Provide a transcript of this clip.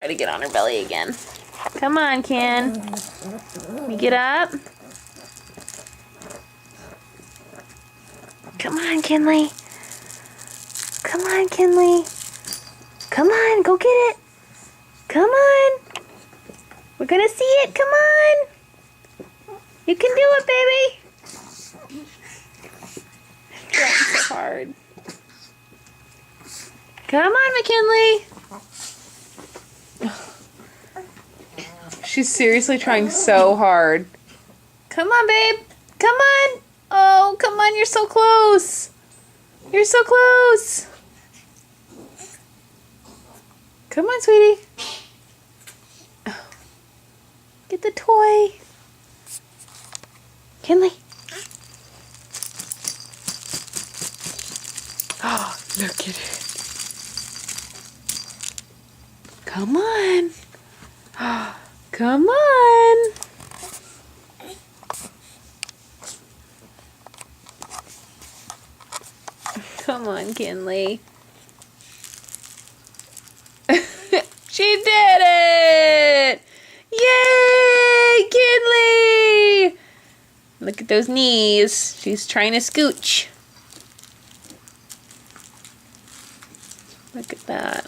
Try to get on her belly again. Come on, Ken. You get up. Come on, Kinley. Come on, Kinley. Come on, go get it. Come on. We're gonna see it. Come on. You can do it, baby. Trying so hard. Come on, McKinley. She's seriously trying so hard. Come on, babe. Come on. Oh, come on. You're so close. You're so close. Come on, sweetie. Get the toy. Kinley. Oh, look at it. Come on. Come on. Come on, Kinley. She did it! Yay, Kinley! Look at those knees. She's trying to scooch. Look at that.